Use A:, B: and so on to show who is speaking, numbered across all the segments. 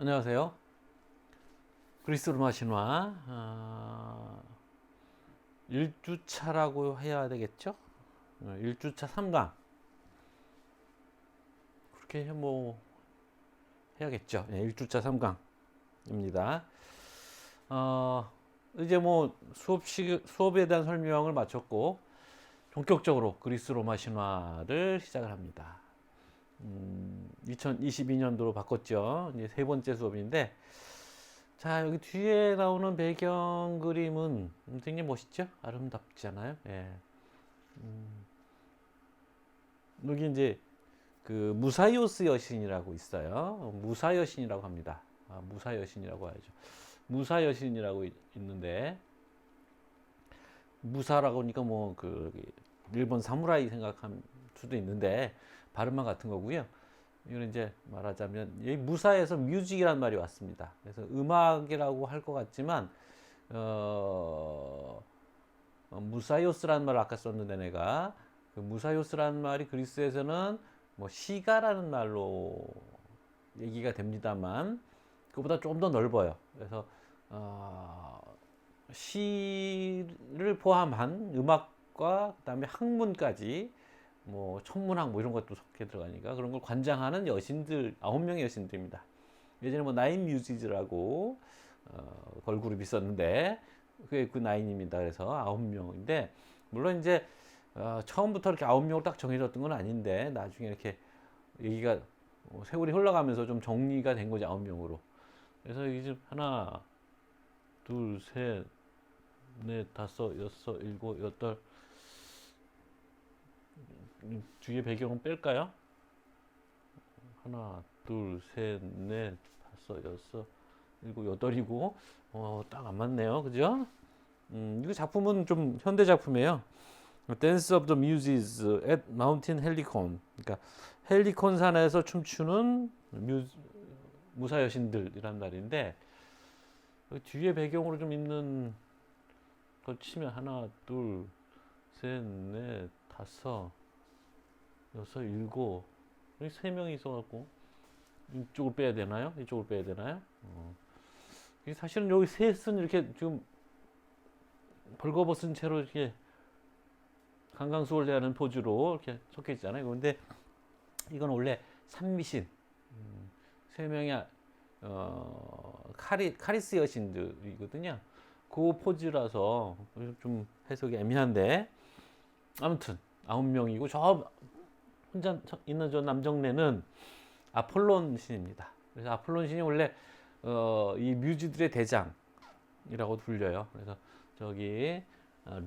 A: 안녕하세요. 그리스 로마 신화 1주차라고 해야 되겠죠? 1주차 3강 그렇게 뭐 해야겠죠. 1주차 3강입니다. 이제 뭐 수업에 대한 설명을 마쳤고 본격적으로 그리스 로마 신화를 시작을 합니다. 2022년도로 바꿨죠. 이제 세 번째 수업인데, 자, 여기 뒤에 나오는 배경 그림은 굉장히 멋있죠? 아름답잖아요. 예. 여기 이제 그 무사이오스 여신이라고 있어요. 무사 여신이라고 합니다. 무사 여신이라고 하죠. 무사 여신이라고 있는데, 무사라고 하니까 뭐 그 일본 사무라이 생각할 수도 있는데 발음만 같은 거고요. 이건 이제 말하자면 이 무사에서 뮤직이라는 말이 왔습니다. 그래서 음악이라고 할 것 같지만 무사요스라는 말을 아까 썼는데 내가 그 무사요스라는 말이 그리스에서는 뭐 시가라는 말로 얘기가 됩니다만 그보다 좀 더 넓어요. 그래서 시를 포함한 음악과 그다음에 학문까지 뭐 천문학 뭐 이런 것도 속해 들어가니까 그런 걸 관장하는 여신들 9명의 여신들입니다. 예전에 뭐 나인 뮤지즈라고 걸그룹이 있었는데 그게 그 나인입니다. 그래서 9명인데 물론 이제 처음부터 이렇게 9명으로 딱 정해졌던 건 아닌데 나중에 이렇게 얘기가 세월이 흘러가면서 좀 정리가 된 거죠. 9명으로. 그래서 이제 하나 둘 셋 넷 다섯 여섯 일곱 여덟 뒤에 배경은 뺄까요? 하나, 둘, 셋, 넷, 다섯, 여섯, 일곱, 여덟이고, 딱 안 맞네요. 그죠? 이거 작품은 좀 현대 작품이에요. Dance of the Muses at Mountain Helicon. 그러니까 헬리콘 산에서 춤추는 무사 여신들이란 말인데 뒤에 배경으로 좀 있는 걸 치면 하나, 둘, 셋, 넷, 다섯, 여섯, 일곱, 세 명이 있어갖고 이쪽을 빼야 되나요? 이쪽을 빼야 되나요? 사실은 여기 셋은 이렇게 지금 벌거벗은 채로 이렇게 강강수월대하는 포즈로 이렇게 섞여 있잖아요. 그런데 이건 원래 산미신 세 명의 카리스 여신들이거든요. 그 포즈라서 좀 해석이 애매한데 아무튼 9명이고 저 혼자 있는 저 남정네는 아폴론 신입니다. 그래서 아폴론 신이 원래 이 뮤즈들의 대장이라고 불려요. 그래서 저기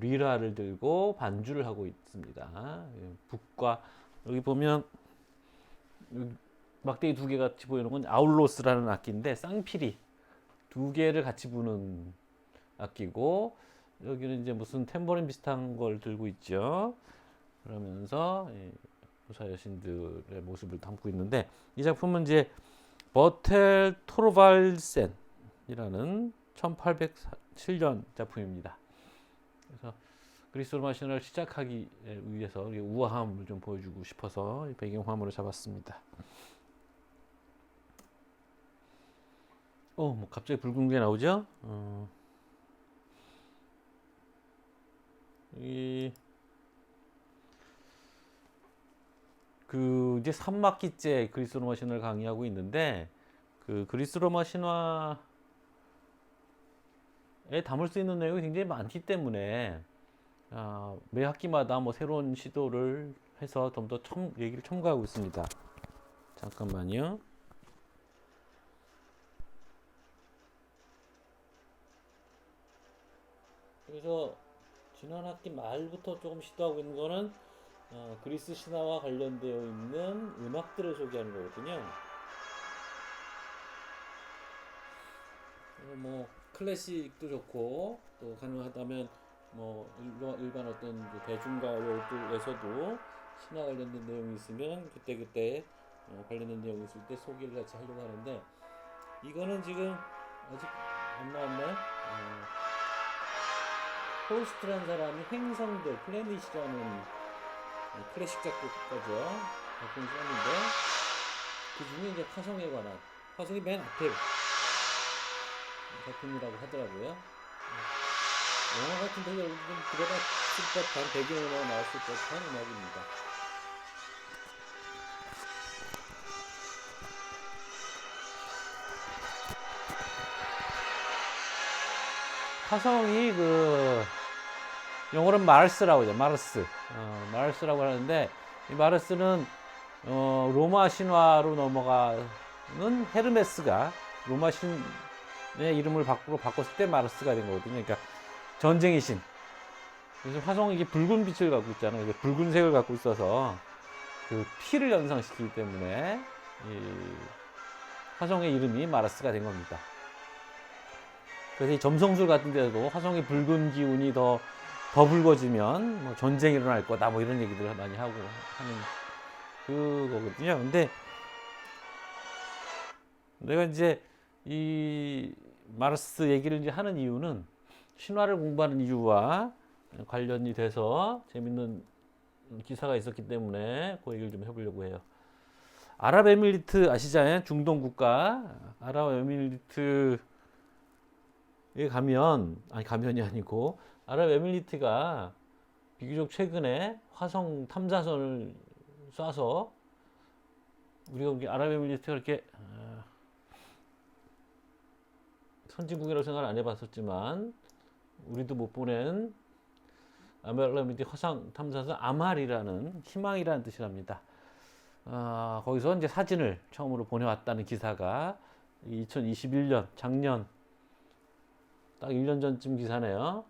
A: 리라를 들고 반주를 하고 있습니다. 북과 여기 보면 막대기 두 개 같이 보이는 건 아울로스라는 악기인데 쌍피리 두 개를 같이 부는 악기고 여기는 이제 무슨 탬버린 비슷한 걸 들고 있죠. 그러면서 무사 여신들의 모습을 담고 있는데 이 작품은 이제 버텔 토르발센이라는 1807년 작품입니다. 그래서 그리스 로마 신화를 시작하기 위해서 우아함을 좀 보여주고 싶어서 배경 화면을 잡았습니다. 뭐 갑자기 붉은 게 나오죠? 그 이제 3학기째 그리스 로마 신화를 강의하고 있는데 그 그리스 로마 신화에 담을 수 있는 내용이 굉장히 많기 때문에 매 학기마다 뭐 새로운 시도를 해서 좀 더 얘기를 첨가하고 있습니다. 잠깐만요. 그래서 지난 학기 말부터 조금 시도하고 있는 거는 그리스 신화와 관련되어 있는 음악들을 소개하는 거거든요. 뭐 클래식도 좋고 또 가능하다면 뭐 일반 어떤 대중가요들에서도 신화 관련된 내용이 있으면 그때 관련된 내용이 있을 때 소개를 같이 하려고 하는데 이거는 지금 아직 안 나왔나요? 호스트라는 사람이 행성들 플래닛이라는 클래식 작곡가죠. 작품을 썼는데 그 중에 이제 화성에 관한 화성이 맨 앞에 작품이라고 하더라고요. 영화 같은 데 여러분 좀 들어봤을 법한 배경으로 나왔을 법한 음악입니다. 화성이 그 영어로는 마르스라고 하죠. 마르스. 마르스라고 하는데 이 마르스는 로마 신화로 넘어가는 헤르메스가 로마 신의 이름을 바꿨을 때 마르스가 된 거거든요. 그러니까 전쟁의 신. 그래서 화성이 이게 붉은 빛을 갖고 있잖아요. 붉은색을 갖고 있어서 그 피를 연상시키기 때문에 이 화성의 이름이 마르스가 된 겁니다. 그래서 이 점성술 같은 데도 화성의 붉은 기운이 더 붉어지면 뭐 전쟁이 일어날 거다 뭐 이런 얘기들을 많이 하고 하는 그거거든요. 근데 내가 이제 이 마르스 얘기를 이제 하는 이유는 신화를 공부하는 이유와 관련이 돼서 재밌는 기사가 있었기 때문에 그 얘기를 좀 해보려고 해요. 아랍에미리트 아시잖아요? 중동 국가 아랍에미리트에 가면이 아니고 아랍에미리트가 비교적 최근에 화성 탐사선을 쏴서 우리가 아랍에미리트가 이렇게 선진국이라고 생각을 안 해봤었지만 우리도 못 보낸 아랍에미리트 화성 탐사선 아말이라는 희망이라는 뜻이랍니다. 거기서 이제 사진을 처음으로 보내왔다는 기사가 2021년 작년 딱 1년 전쯤 기사네요.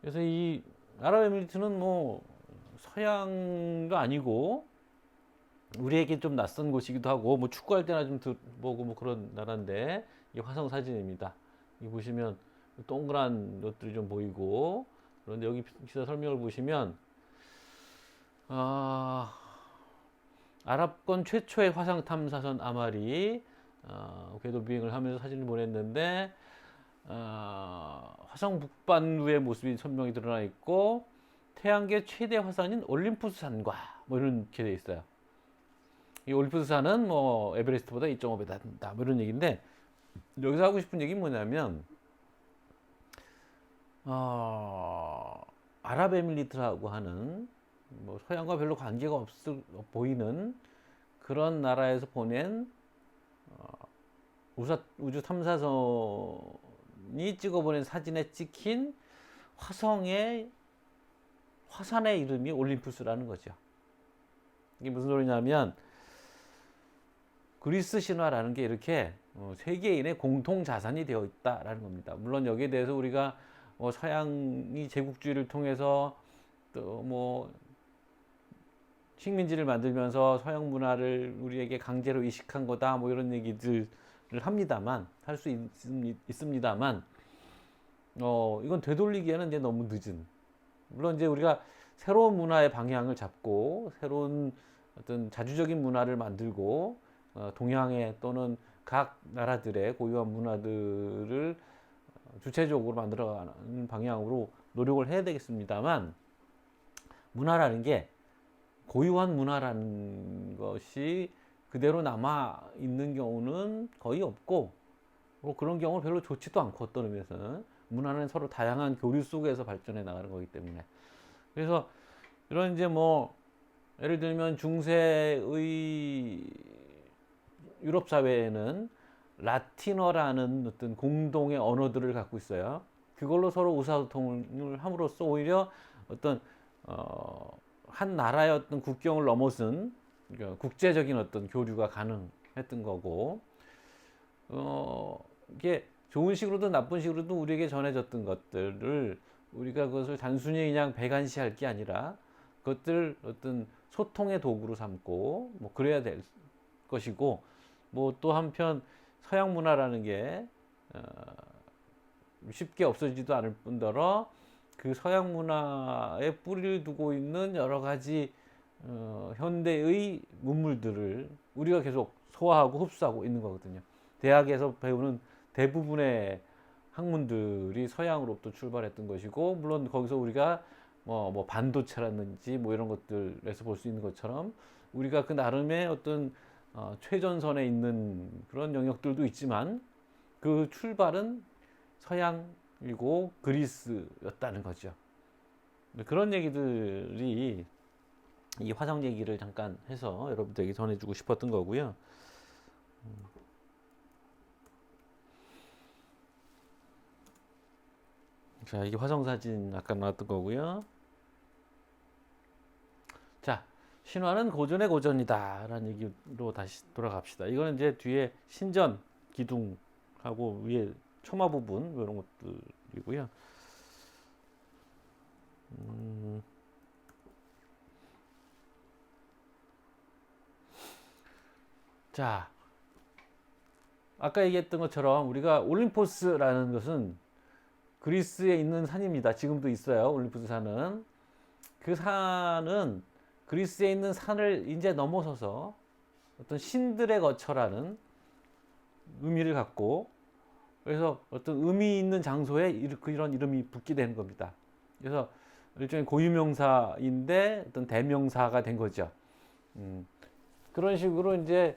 A: 그래서 이 아랍에미리트는 뭐 서양도 아니고 우리에게 좀 낯선 곳이기도 하고 뭐 축구할 때나 좀 보고 뭐 그런 나라인데 이 화성 사진입니다. 이 보시면 동그란 것들이 좀 보이고 그런데 여기 기사 설명을 보시면 아랍권 최초의 화성 탐사선 아말이 궤도 비행을 하면서 사진을 보냈는데 화성 북반구의 모습이 선명히 드러나 있고 태양계 최대 화산인 올림푸스 산과 뭐 이렇게 돼 있어요. 이 올림푸스 산은 뭐 에베레스트보다 2.5배 된다 뭐 이런 얘기인데 여기서 하고 싶은 얘기는 뭐냐면 아랍에미리트라고 하는 뭐 서양과 별로 관계가 없어 보이는 그런 나라에서 보낸 우주 탐사선이 찍어보낸 사진에 찍힌 화산의 이름이 올림푸스라는 거죠. 이게 무슨 소리냐면 그리스 신화라는 게 이렇게 세계인의 공통 자산이 되어 있다라는 겁니다. 물론 여기에 대해서 우리가 서양이 제국주의를 통해서 또 뭐 식민지를 만들면서 서양 문화를 우리에게 강제로 이식한 거다 뭐 이런 얘기들을 합니다만 할 수 있습니다만 이건 되돌리기에는 이제 너무 늦은. 물론 이제 우리가 새로운 문화의 방향을 잡고 새로운 어떤 자주적인 문화를 만들고 동양의 또는 각 나라들의 고유한 문화들을 주체적으로 만들어가는 방향으로 노력을 해야 되겠습니다만 문화라는 게 고유한 문화라는 것이 그대로 남아 있는 경우는 거의 없고 그런 경우는 별로 좋지도 않고 어떤 의미에서는 문화는 서로 다양한 교류 속에서 발전해 나가는 거기 때문에 그래서 이런 이제 뭐 예를 들면 중세의 유럽 사회에는 라틴어라는 어떤 공동의 언어들을 갖고 있어요. 그걸로 서로 의사소통을 함으로써 오히려 어떤 한 나라의 어떤 국경을 넘어선 국제적인 어떤 교류가 가능했던 거고 이게 좋은 식으로든 나쁜 식으로든 우리에게 전해졌던 것들을 우리가 그것을 단순히 그냥 배관시할 게 아니라 그것들 어떤 소통의 도구로 삼고 뭐 그래야 될 것이고 뭐 또 한편 서양 문화라는 게 쉽게 없어지지도 않을 뿐더러 그 서양 문화에 뿌리를 두고 있는 여러 가지 현대의 문물들을 우리가 계속 소화하고 흡수하고 있는 거거든요. 대학에서 배우는 대부분의 학문들이 서양으로부터 출발했던 것이고 물론 거기서 우리가 뭐 반도체라든지 뭐 이런 것들에서 볼 수 있는 것처럼 우리가 그 나름의 어떤 최전선에 있는 그런 영역들도 있지만 그 출발은 서양이고 그리스였다는 거죠. 그런 얘기들이 이 화성 얘기를 잠깐 해서 여러분들에게 전해주고 싶었던 거고요. 자, 이게 화성 사진 아까 나왔던 거고요. 자, 신화는 고전의 고전이다 라는 얘기로 다시 돌아갑시다. 이거는 이제 뒤에 신전 기둥하고 위에 초마 부분 이런 것들이고요. 자, 아까 얘기했던 것처럼 우리가 올림포스라는 것은 그리스에 있는 산입니다. 지금도 있어요. 올림포스 산은. 그 산은 그리스에 있는 산을 이제 넘어서서 어떤 신들의 거처라는 의미를 갖고, 그래서 어떤 의미 있는 장소에 이런 이름이 붙게 되는 겁니다. 그래서 일종의 고유명사인데 어떤 대명사가 된 거죠. 그런 식으로 이제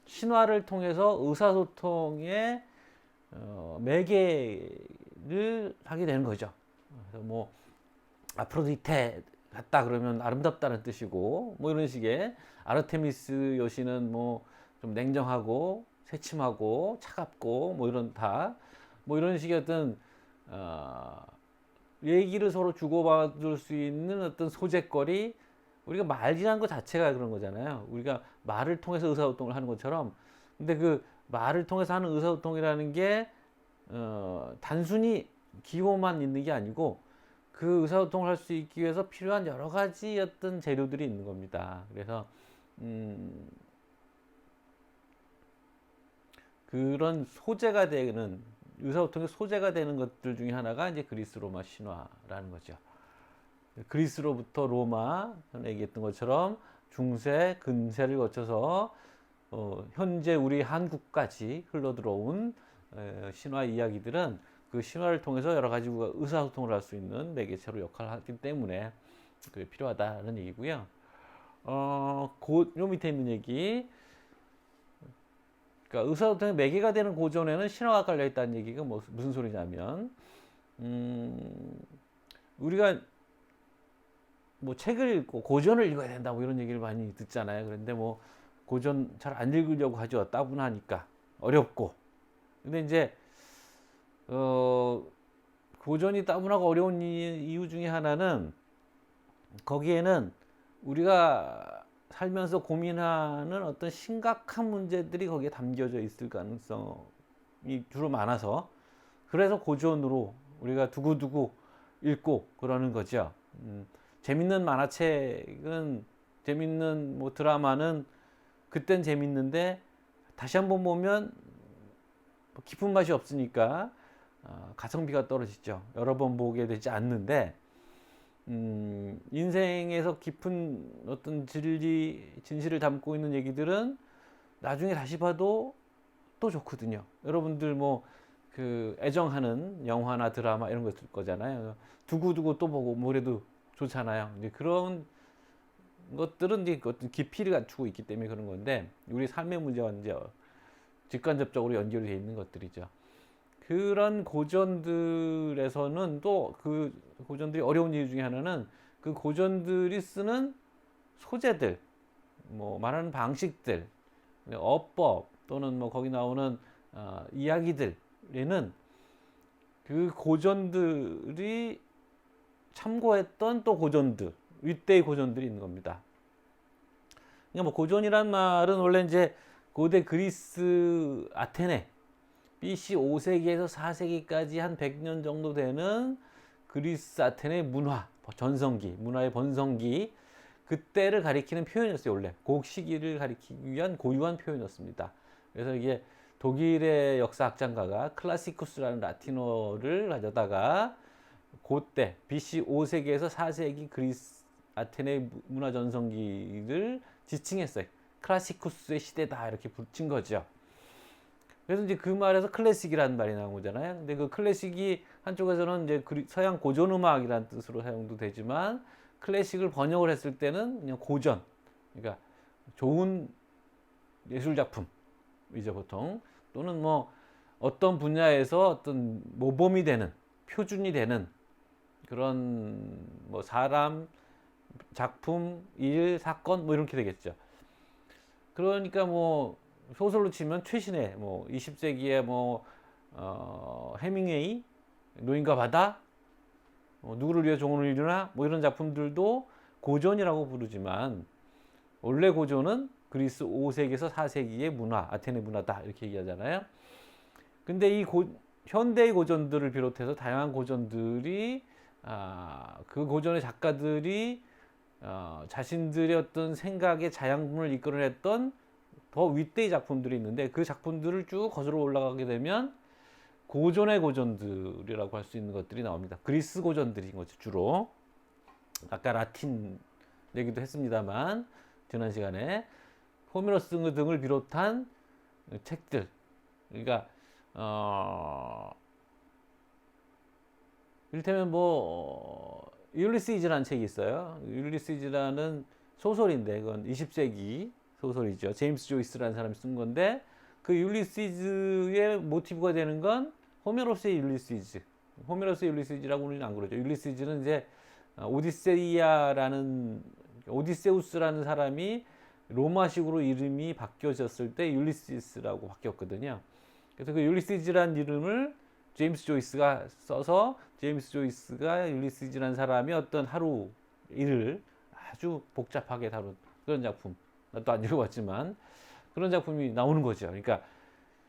A: 신화를 통해서 의사소통의 매개를 하게 되는 거죠. 그래서 뭐 아프로디테 같다 그러면 아름답다는 뜻이고, 뭐 이런 식의 아르테미스 여신은 뭐 좀 냉정하고 새침하고 차갑고 뭐 이런 뭐 이런 식의 어떤 얘기를 서로 주고받을 수 있는 어떤 소재거리, 우리가 말이라는 것 자체가 그런 거잖아요. 우리가 말을 통해서 의사소통을 하는 것처럼. 근데 그 말을 통해서 하는 의사소통이라는 게 단순히 기호만 있는 게 아니고 그 의사소통을 할 수 있기 위해서 필요한 여러 가지 어떤 재료들이 있는 겁니다. 그래서 그런 소재가 되는, 의사소통의 소재가 되는 것들 중에 하나가 이제 그리스 로마 신화라는 거죠. 그리스로부터 로마, 전에 얘기했던 것처럼 중세, 근세를 거쳐서 현재 우리 한국까지 흘러들어온 신화 이야기들은 그 신화를 통해서 여러 가지 의사소통을 할 수 있는 매개체로 역할을 하기 때문에 그게 필요하다는 얘기고요. 요 밑에 있는 얘기, 그러니까 의사소통의 매개가 되는 고전에는 신화가 깔려 있다는 얘기가 무슨 소리냐면, 우리가 뭐 책을 읽고 고전을 읽어야 된다 뭐 이런 얘기를 많이 듣잖아요. 그런데 뭐 고전 잘 안 읽으려고 하죠. 따분하니까 어렵고. 근데 이제 고전이 따분하고 어려운 이유 중에 하나는 거기에는 우리가 살면서 고민하는 어떤 심각한 문제들이 거기에 담겨져 있을 가능성이 주로 많아서, 그래서 고전으로 우리가 두고두고 읽고 그러는 거죠. 재밌는 만화책은, 재밌는 뭐 드라마는 그땐 재밌는데 다시 한번 보면 깊은 맛이 없으니까 가성비가 떨어지죠. 여러 번 보게 되지 않는데, 인생에서 깊은 어떤 진실을 담고 있는 얘기들은 나중에 다시 봐도 또 좋거든요. 여러분들 뭐 그 애정하는 영화나 드라마 이런 거 있을 거잖아요. 두고두고 또 보고 뭐래도 좋잖아요. 이제 그런 것들은 이제 어떤 깊이를 갖추고 있기 때문에 그런 건데, 우리 삶의 문제와 이제 직간접적으로 연결이 되어 있는 것들이죠. 그런 고전들에서는 또 그 고전들이 어려운 이유 중에 하나는 그 고전들이 쓰는 소재들, 뭐 말하는 방식들, 어법 또는 뭐 거기 나오는 이야기들에는 그 고전들이 참고했던 또 고전들, 윗대의 고전들이 있는 겁니다. 그러니까 뭐 고전이란 말은 원래 이제 고대 그리스 아테네 BC 5세기에서 4세기까지 한 100년 정도 되는 그리스 아테네 문화, 전성기, 문화의 번성기, 그때를 가리키는 표현이었어요. 원래 그 시기를 가리키기 위한 고유한 표현이었습니다. 그래서 이게 독일의 역사학장가가 클라시쿠스라는 라틴어를 가져다가 그때 BC 5세기에서 4세기 그리스 아테네 문화 전성기를 지칭했어요. 클라시쿠스의 시대다 이렇게 붙인 거죠. 그래서 이제 그 말에서 클래식이라는 말이 나온 거잖아요. 근데 그 클래식이 한쪽에서는 이제 서양 고전 음악이라는 뜻으로 사용도 되지만, 클래식을 번역을 했을 때는 그냥 고전, 그러니까 좋은 예술 작품이죠 보통. 또는 뭐 어떤 분야에서 어떤 모범이 되는, 표준이 되는 그런 뭐 사람, 작품, 일, 사건 뭐 이렇게 되겠죠. 그러니까 뭐 소설로 치면 최신의 뭐 20세기의 뭐 해밍웨이, 노인과 바다, 누구를 위해 종을 이루나 뭐 이런 작품들도 고전이라고 부르지만 원래 고전은 그리스 5세기에서 4세기의 문화, 아테네 문화다 이렇게 얘기하잖아요. 근데 이 현대의 고전들을 비롯해서 다양한 고전들이 그 고전의 작가들이 자신들의 어떤 생각의 자양분을 이끌어냈던 더 윗대의 작품들이 있는데 그 작품들을 쭉 거슬러 올라가게 되면 고전의 고전들이라고 할 수 있는 것들이 나옵니다. 그리스 고전들인 거죠 주로. 아까 라틴 얘기도 했습니다만 지난 시간에 호메로스 등을 비롯한 책들, 그러니까 이를테면 뭐 율리시즈라는 책이 있어요. 율리시즈라는 소설인데 그건 20세기 소설이죠. 제임스 조이스라는 사람이 쓴 건데 그 율리시즈의 모티브가 되는 건 호메로스의 율리시즈. 호메로스의 율리시즈라고 우리는 안 그러죠. 율리시즈는 이제 오디세우스라는 사람이 로마식으로 이름이 바뀌어졌을 때 율리시스라고 바뀌었거든요. 그래서 그 율리시즈라는 이름을 제임스 조이스가 써서 제임스 조이스가 율리시즈라는 사람이 어떤 하루 일을 아주 복잡하게 다룬 그런 작품. 나도 안 읽어봤지만 그런 작품이 나오는 거죠. 그러니까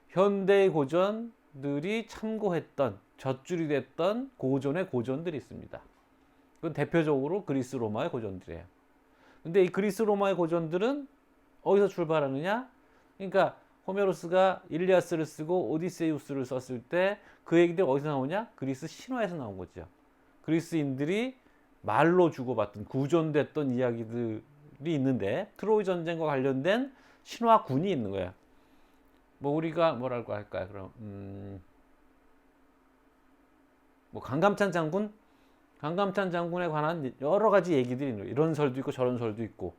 A: 현대 고전들이 참고했던 젖줄이 됐던 고전의 고전들이 있습니다. 그건 대표적으로 그리스 로마의 고전들이에요. 근데 이 그리스 로마의 고전들은 어디서 출발하느냐? 그러니까 호메로스가 일리아스를 쓰고 오디세우스를 썼을 때 그 얘기들이 어디서 나오냐? 그리스 신화에서 나온 거죠. 그리스인들이 말로 주고받던 구전됐던 이야기들이 있는데 트로이 전쟁과 관련된 신화군이 있는 거예요. 뭐 우리가 뭐라고 할까요? 그럼 뭐 강감찬 장군에 관한 여러 가지 얘기들이 있는 거예요. 이런 설도 있고 저런 설도 있고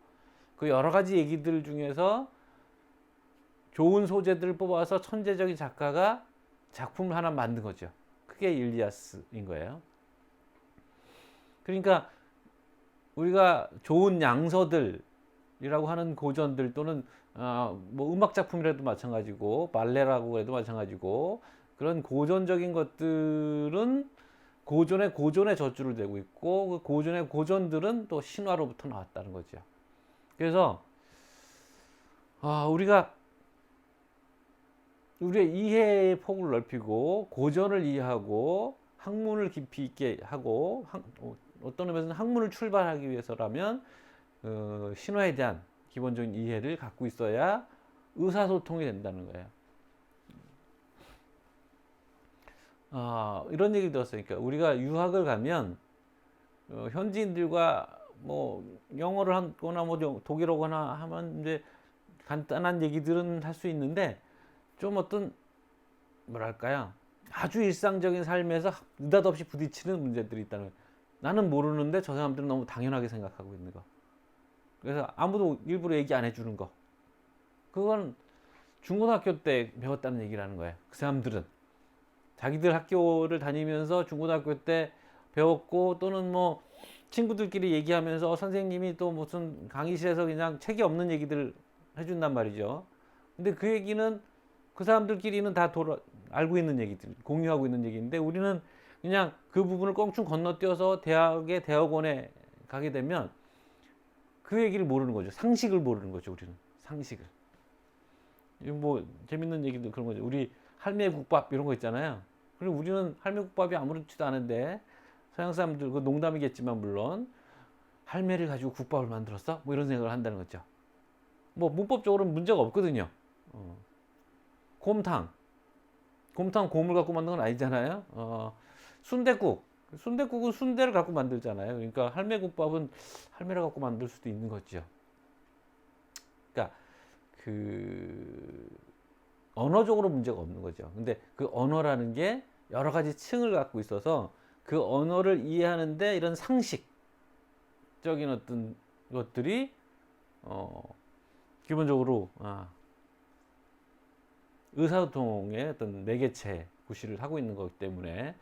A: 그 여러 가지 얘기들 중에서 좋은 소재들을 뽑아서 천재적인 작가가 작품을 하나 만든 거죠. 그게 일리아스인 거예요. 그러니까 우리가 좋은 양서들이라고 하는 고전들 또는 뭐 음악 작품이라도 마찬가지고 발레라고 해도 마찬가지고 그런 고전적인 것들은 고전의 젖줄을 대고 있고 그 고전의 고전들은 또 신화로부터 나왔다는 거죠. 그래서 우리의 이해의 폭을 넓히고 고전을 이해하고 학문을 깊이 있게 하고 어떤 의미에서는 학문을 출발하기 위해서라면 신화에 대한 기본적인 이해를 갖고 있어야 의사소통이 된다는 거예요. 이런 얘기를 들었어요. 그러니까 우리가 유학을 가면 현지인들과 뭐 영어를 하거나 뭐 독일어거나 하면 이제 간단한 얘기들은 할 수 있는데 좀 어떤 뭐랄까요 아주 일상적인 삶에서 느닷없이 부딪히는 문제들이 있다는 거예요. 나는 모르는데 저 사람들은 너무 당연하게 생각하고 있는 거. 그래서 아무도 일부러 얘기 안 해주는 거. 그건 중고등학교 때 배웠다는 얘기라는 거예요. 그 사람들은 자기들 학교를 다니면서 중고등학교 때 배웠고 또는 뭐 친구들끼리 얘기하면서 선생님이 또 무슨 강의실에서 그냥 책이 없는 얘기들 해준단 말이죠. 근데 그 얘기는 그 사람들끼리는 다 알고 있는 얘기들, 공유하고 있는 얘기인데 우리는 그냥 그 부분을 껑충 건너뛰어서 대학원에 가게 되면 그 얘기를 모르는 거죠. 상식을 모르는 거죠. 우리는 상식을. 뭐 재밌는 얘기도 그런 거죠. 우리 할매 국밥 이런 거 있잖아요. 그리고 우리는 할매 국밥이 아무렇지도 않은데 서양 사람들 그 농담이겠지만 물론 할매를 가지고 국밥을 만들었어? 뭐 이런 생각을 한다는 거죠. 뭐 문법적으로는 문제가 없거든요. 곰탕 곰을 갖고 만든 건 아니잖아요. 순댓국은 순대를 갖고 만들잖아요. 그러니까 할매국밥은 할매를 갖고 만들 수도 있는 거죠. 그러니까 그 언어적으로 문제가 없는 거죠. 근데 그 언어라는 게 여러 가지 층을 갖고 있어서 그 언어를 이해하는데 이런 상식적인 어떤 것들이 기본적으로 의사소통의 어떤 매개체 구실을 하고 있는 거기 때문에,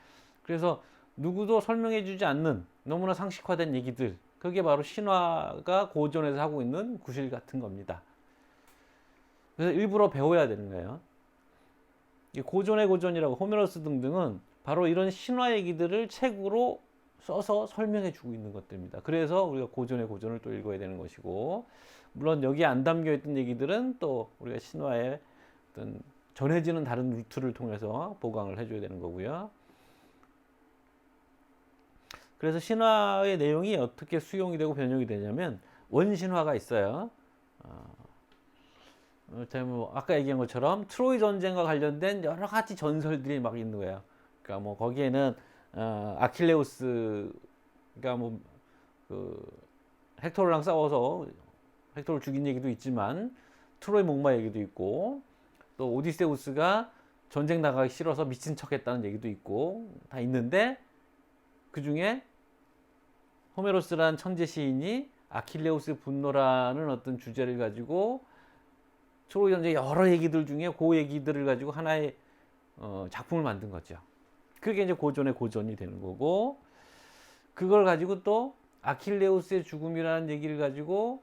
A: 그래서 누구도 설명해 주지 않는 너무나 상식화된 얘기들, 그게 바로 신화가 고전에서 하고 있는 구실 같은 겁니다. 그래서 일부러 배워야 되는 거예요. 고전의 고전이라고 호메로스 등등은 바로 이런 신화 얘기들을 책으로 써서 설명해 주고 있는 것들입니다. 그래서 우리가 고전의 고전을 또 읽어야 되는 것이고, 물론 여기에 안 담겨 있던 얘기들은 또 우리가 신화의 어떤 전해지는 다른 루트를 통해서 보강을 해줘야 되는 거고요. 그래서 신화의 내용이 어떻게 수용이 되고 변형이 되냐면, 원신화가 있어요. 뭐 아까 얘기한 것처럼 트로이 전쟁과 관련된 여러 가지 전설들이 막 있는 거예요. 그러니까 뭐 거기에는 아킬레우스가 뭐 그 헥토르랑 싸워서 헥토르를 죽인 얘기도 있지만, 트로이 목마 얘기도 있고, 또 오디세우스가 전쟁 나가기 싫어서 미친 척했다는 얘기도 있고 다 있는데, 그 중에 호메로스란 천재 시인이 아킬레우스의 분노라는 어떤 주제를 가지고 트로이 전쟁 여러 얘기들 중에 그 얘기들을 가지고 하나의 작품을 만든 거죠. 그게 이제 고전의 고전이 되는 거고, 그걸 가지고 또 아킬레우스의 죽음이라는 얘기를 가지고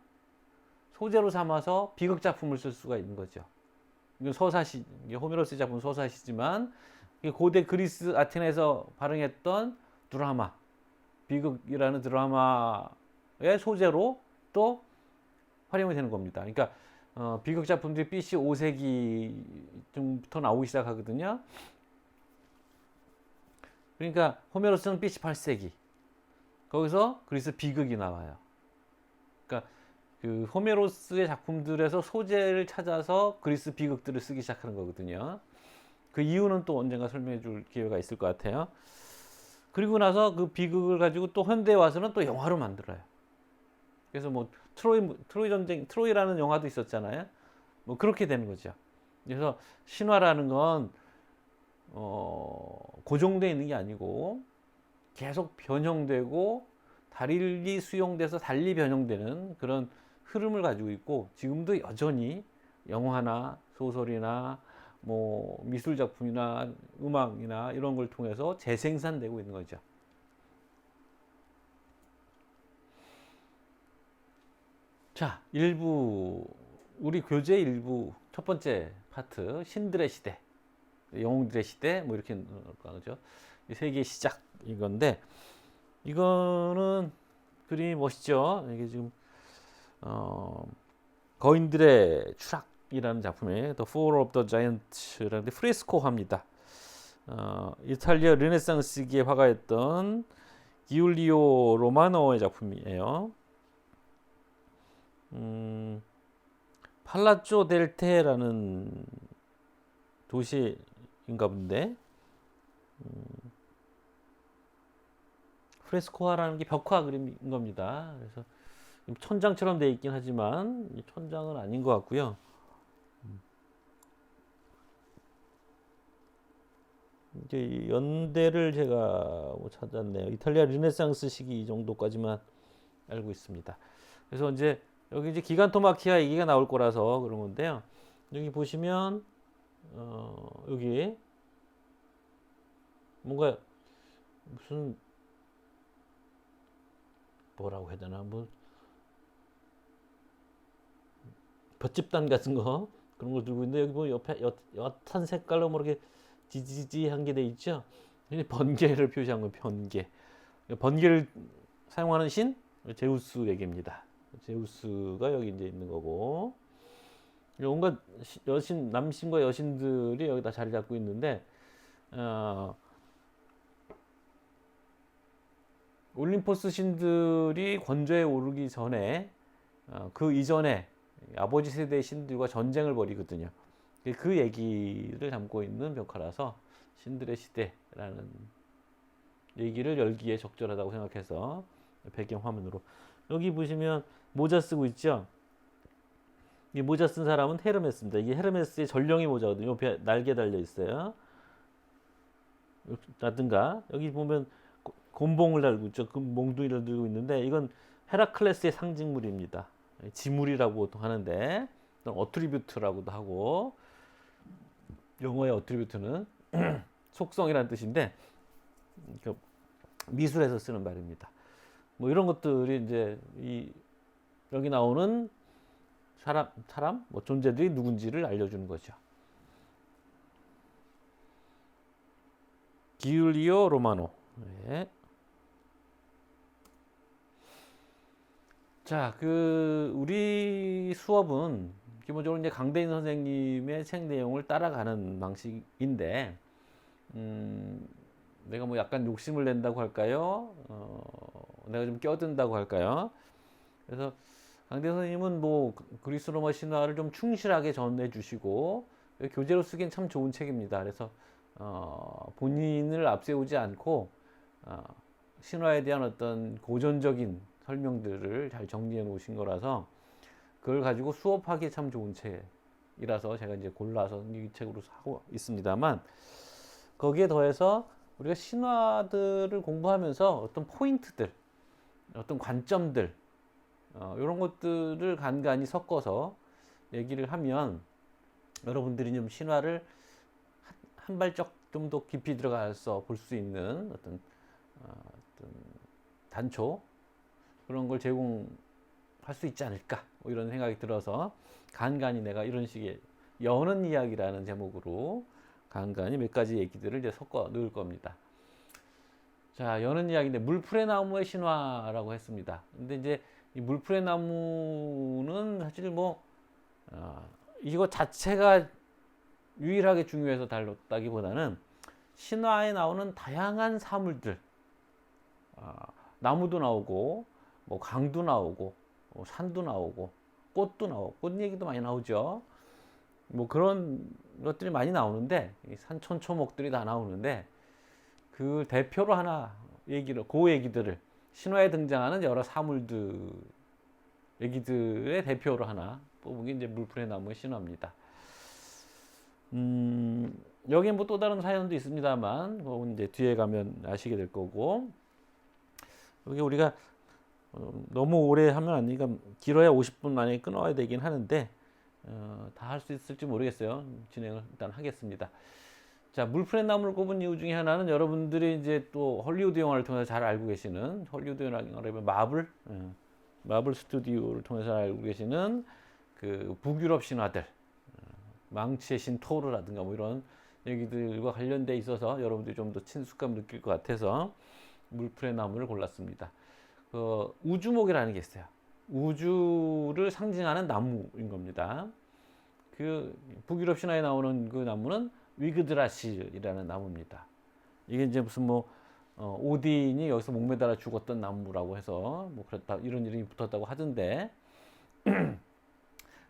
A: 소재로 삼아서 비극 작품을 쓸 수가 있는 거죠. 이건 서사시, 호메로스의 작품 서사시지만 고대 그리스 아테네에서 발행했던 드라마, 비극이라는 드라마의 소재로 또 활용이 되는 겁니다. 그러니까 비극 작품들이 BC 5세기쯤부터 나오기 시작하거든요. 그러니까 호메로스는 BC 8세기, 거기서 그리스 비극이 나와요. 그러니까 그 호메로스의 작품들에서 소재를 찾아서 그리스 비극들을 쓰기 시작하는 거거든요. 그 이유는 또 언젠가 설명해 줄 기회가 있을 것 같아요. 그리고 나서 그 비극을 가지고 또 현대에 와서는 또 영화로 만들어요. 그래서 뭐 트로이 전쟁, 트로이라는 영화도 있었잖아요. 뭐 그렇게 되는 거죠. 그래서 신화라는 건 고정되어 있는 게 아니고 계속 변형되고 달리 수용돼서 달리 변형되는 그런 흐름을 가지고 있고, 지금도 여전히 영화나 소설이나 뭐 미술 작품이나 음악이나 이런 걸 통해서 재생산되고 있는 거죠. 자, 우리 교재 일부 첫 번째 파트, 신들의 시대, 영웅들의 시대, 뭐 이렇게 그죠? 이 세계의 시작 이건데, 이거는 그림이 멋있죠. 이게 지금 거인들의 추락이라는 작품에 The Fall of the Giants라는 프레스코화입니다. 이탈리아 르네상스기의 화가였던 기울리오 로마노의 작품이에요. 팔라조 델 테라는 도시인가 본데, 프레스코화라는 게 벽화 그림인 겁니다. 그래서 천장처럼 되어 있긴 하지만 천장은 아닌 것 같고요. 이제 연대를 제가 못 찾았네요. 이탈리아 르네상스 시기 정도까지만 알고 있습니다. 그래서 이제 여기 이제 기간토마키아 얘기가 나올 거라서 그런 건데요. 여기 보시면 여기 뭔가 무슨 뭐라고 해야 되나, 뭐 볏짚단 같은 거 그런 걸 들고 있는데, 여기 뭐 옆에 옅은 색깔로 뭐 이렇게 지지지한 게 돼 있죠. 번개를 표시한 거예요. 번개를 사용하는 신 제우스에게입니다. 제우스가 여기 이제 있는 거고, 온갖 남신과 여신들이 여기다 자리 잡고 있는데, 올림포스 신들이 권좌에 오르기 전에 그 이전에 아버지 세대의 신들과 전쟁을 벌이거든요. 그 얘기를 담고 있는 벽화라서 신들의 시대라는 얘기를 열기에 적절하다고 생각해서 배경 화면으로, 여기 보시면 모자 쓰고 있죠. 이 모자 쓴 사람은 헤르메스입니다. 이게 헤르메스의 전령의 모자거든요. 옆에 날개 달려 있어요. 라든가 여기 보면 곤봉을 달고 있죠. 그 몽둥이를 들고 있는데, 이건 헤라클레스의 상징물입니다. 지물이라고 보통 하는데, 어트리뷰트라고도 하고, 영어의 어트리뷰트는 속성이라는 뜻인데 그 미술에서 쓰는 말입니다. 뭐 이런 것들이 이제 여기 나오는 사람, 뭐 존재들이 누군지를 알려주는 거죠. 기울리오 로마노. 네. 자, 우리 수업은 기본적으로 이제 강대인 선생님의 책 내용을 따라가는 방식인데, 내가 뭐 약간 욕심을 낸다고 할까요? 내가 좀 껴든다고 할까요? 그래서 강대인 선생님은 뭐 그리스 로마 신화를 좀 충실하게 전해주시고, 교재로 쓰기엔 참 좋은 책입니다. 그래서 본인을 앞세우지 않고 신화에 대한 어떤 고전적인 설명들을 잘 정리해 놓으신 거라서 그걸 가지고 수업하기 참 좋은 책이라서 제가 이제 골라서 이 책으로 사고 있습니다만, 거기에 더해서 우리가 신화들을 공부하면서 어떤 포인트들, 어떤 관점들, 이런 것들을 간간히 섞어서 얘기를 하면 여러분들이 좀 신화를 한 발짝 좀 더 깊이 들어가서 볼 수 있는 어떤 단초, 그런 걸 제공할 수 있지 않을까, 뭐 이런 생각이 들어서 간간히 내가 이런 식의 여는 이야기라는 제목으로 간간히 몇 가지 얘기들을 이제 섞어 넣을 겁니다. 자, 여는 이야기인데 물풀의 나무의 신화라고 했습니다. 근데 이제 이 물풀의 나무는 사실 뭐 이거 자체가 유일하게 중요해서 다뤘다기보다는 신화에 나오는 다양한 사물들, 나무도 나오고 뭐 강도 나오고 뭐 산도 나오고 꽃도 나오고, 꽃 얘기도 많이 나오죠. 뭐 그런 것들이 많이 나오는데, 산천초목들이 다 나오는데, 그 대표로 하나 얘기들을 신화에 등장하는 여러 사물들 얘기들의 대표로 하나 뽑은 게 이제 물풀의 나무의 신화입니다. 여기에 뭐 또 다른 사연도 있습니다만, 그건 이제 뒤에 가면 아시게 될 거고, 여기 우리가 너무 오래 하면 안 되니까 길어야 50분 만에 끊어야 되긴 하는데, 다 할 수 있을지 모르겠어요. 진행을 일단 하겠습니다. 자, 물풀의 나무를 꼽은 이유 중에 하나는 여러분들이 이제 또 헐리우드 영화를 통해서 잘 알고 계시는, 헐리우드 영화라면 마블 스튜디오를 통해서 알고 계시는 그 북유럽 신화들, 망치의 신 토르라든가 뭐 이런 얘기들과 관련돼 있어서 여러분들이 좀 더 친숙감 느낄 것 같아서 물풀의 나무를 골랐습니다. 우주목이라는 게 있어요. 우주를 상징하는 나무인 겁니다. 그 북유럽 신화에 나오는 그 나무는 위그드라실이라는 나무입니다. 이게 이제 무슨 뭐 오딘이 여기서 목매달아 죽었던 나무라고 해서 뭐 그렇다, 이런 이름이 붙었다고 하던데,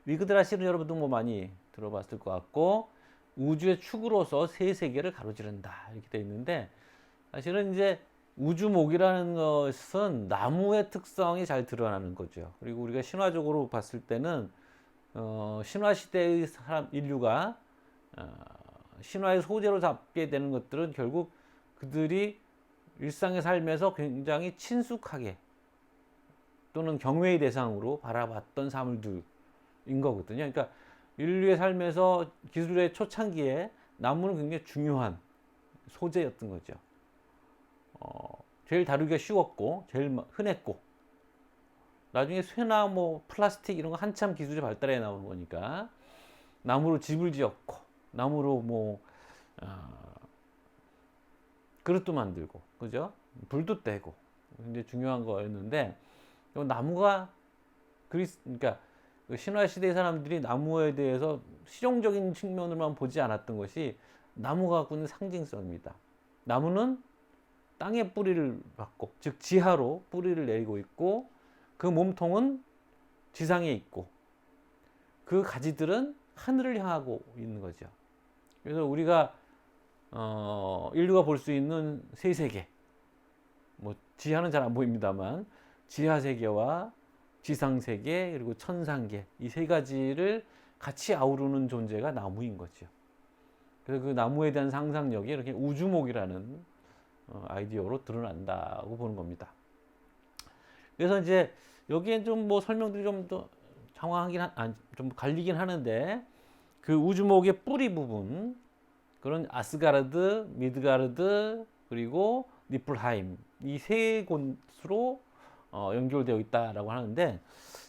A: 위그드라실은 여러분도 뭐 많이 들어봤을 것 같고, 우주의 축으로서 세 세계를 가로지른다 이렇게 돼 있는데, 사실은 이제 우주목이라는 것은 나무의 특성이 잘 드러나는 거죠. 그리고 우리가 신화적으로 봤을 때는 신화 시대의 인류가 신화의 소재로 잡게 되는 것들은 결국 그들이 일상의 삶에서 굉장히 친숙하게 또는 경외의 대상으로 바라봤던 사물들인 거거든요. 그러니까 인류의 삶에서 기술의 초창기에 나무는 굉장히 중요한 소재였던 거죠. 제일 다루기가 쉬웠고 제일 흔했고, 나중에 쇠나 뭐 플라스틱 이런 거 한참 기술이 발달해 나오는 거니까 나무로 집을 지었고, 나무로 뭐 그릇도 만들고, 그죠? 불도 떼고 굉장히 중요한 거였는데, 나무가 그러니까 신화 시대 사람들이 나무에 대해서 실용적인 측면으로만 보지 않았던 것이 나무가 갖고 있는 상징성입니다. 나무는 땅에 뿌리를 받고, 즉 지하로 뿌리를 내리고 있고, 그 몸통은 지상에 있고, 그 가지들은 하늘을 향하고 있는 거죠. 그래서 우리가 인류가 볼 수 있는 세 세계, 뭐 지하는 잘 안 보입니다만 지하 세계와 지상 세계 그리고 천상계, 이 세 가지를 같이 아우르는 존재가 나무인 거죠. 그래서 그 나무에 대한 상상력이 이렇게 우주목이라는 아이디어로 드러난다고 보는 겁니다. 그래서 이제 여기에 좀 뭐 설명들이 좀 더 좀 갈리긴 하는데 그 우주목의 뿌리 부분 그런 아스가르드, 미드가르드 그리고 니플하임 이 세 곳으로 연결되어 있다라고 하는데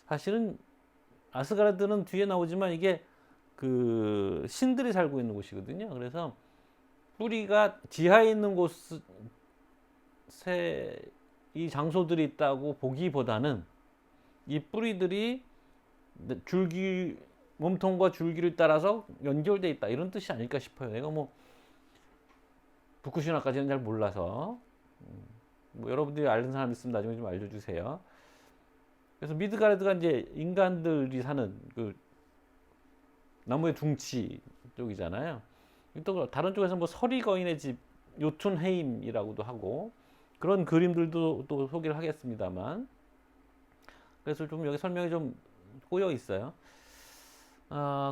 A: 사실은 아스가르드는 뒤에 나오지만 이게 그 신들이 살고 있는 곳이거든요. 그래서 뿌리가 지하에 있는 곳에 이 장소들이 있다고 보기보다는 이 뿌리들이 줄기 몸통과 줄기를 따라서 연결돼 있다 이런 뜻이 아닐까 싶어요. 내가 뭐 북구신화까지는 잘 몰라서 뭐 여러분들이 아는 사람 있으면 나중에 좀 알려주세요. 그래서 미드가르드가 이제 인간들이 사는 그 나무의 둥치 쪽이잖아요. 또 다른 쪽에서 뭐 서리거인의 집 요툰헤임이라고도 하고 그런 그림들도 또 소개를 하겠습니다만 그래서 좀 여기 설명이 좀 꼬여 있어요.